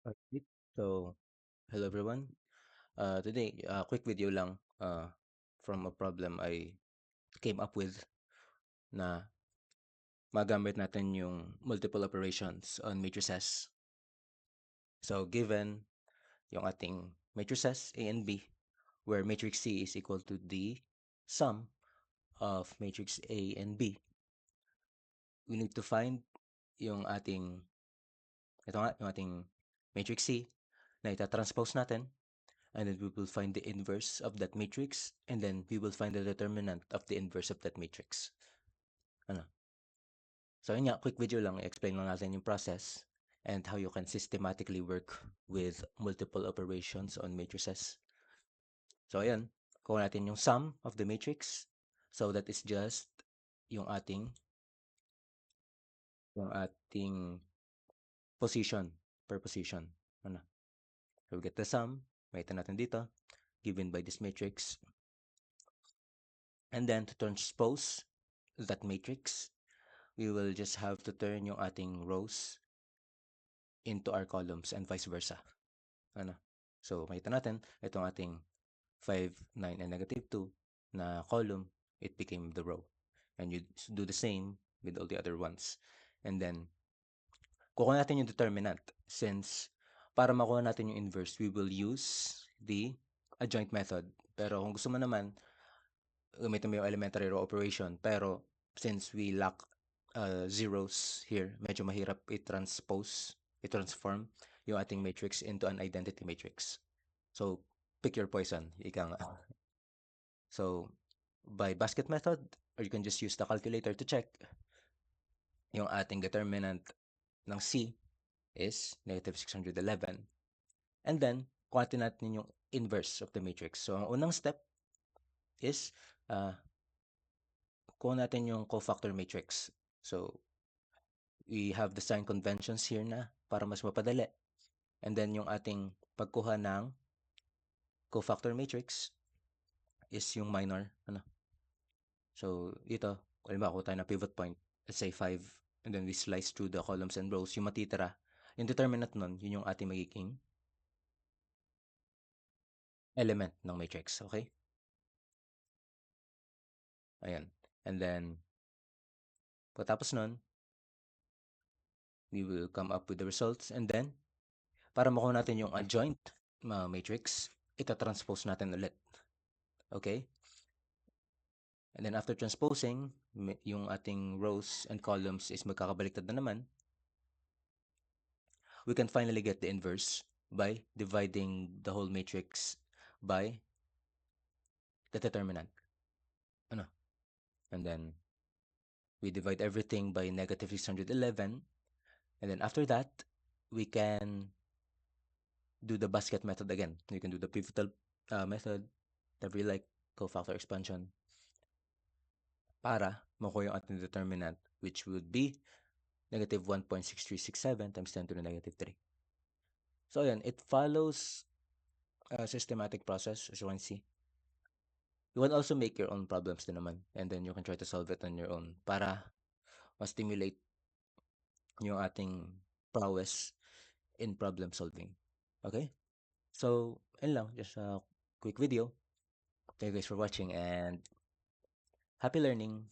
Okay. So, hello everyone. Today, quick video lang from a problem I came up with na magamit natin yung multiple operations on matrices. So, given yung ating matrices A and B, where matrix C is equal to the sum of matrix A and B, we need to find yung ito nga, yung ating matrix C na ita-transpose natin. And then we will find the inverse of that matrix, and then we will find the determinant of the inverse of that matrix. Ano? So yun nga, quick video lang, i-explain lang natin yung process and how you can systematically work with multiple operations on matrices. So ayan, kuha natin yung sum of the matrix. So that is just yung ating position per position. Ano? So we get the sum, makita natin dito, given by this matrix. And then to transpose that matrix, we will just have to turn yung ating rows into our columns and vice versa. Ano? So, makita natin, itong ating 5, 9, and -2 na column, it became the row. And you do the same with all the other ones. And then, kukuha natin yung determinant. Since, para makuha natin yung inverse, we will use the adjoint method. Pero kung gusto mo naman, gamitin mo yung elementary row operation. Pero, since we lack zeros here, medyo mahirap i-transform yung ating matrix into an identity matrix. So, pick your poison, ika nga. So, by basket method, or you can just use the calculator to check, yung ating determinant ng C is -611. And then, kuhatin natin yung inverse of the matrix. So, ang unang step is, kuha natin yung cofactor matrix. So, we have the sign conventions here na para mas mapadali. And then, yung ating pagkuha ng cofactor matrix is yung minor. Ano? So, dito, halimbawa, kuha tayo ng pivot point, let's say 5, and then we slice through the columns and rows, yung matitira, yung determinant nun, yun yung ating magiging element ng matrix, okay? Ayan. And then, pagkatapos nun, we will come up with the results, and then, para makuha natin yung adjoint matrix, ita-transpose natin ulit. Okay? And then after transposing, yung ating rows and columns is magkakabaliktad na naman. We can finally get the inverse by dividing the whole matrix by the determinant. Ano? And then we divide everything by -611. And then after that, we can do the basket method again. You can do the pivotal method, whatever you like, cofactor expansion, para makuha yung ating determinant, which would be -1.6367 times 10 to the -3. So yan, it follows a systematic process, as you can see. You can also make your own problems din naman, and then you can try to solve it on your own para ma-stimulate yung ating prowess in problem solving. Okay? So, yun lang. Just a quick video. Thank you guys for watching and happy learning!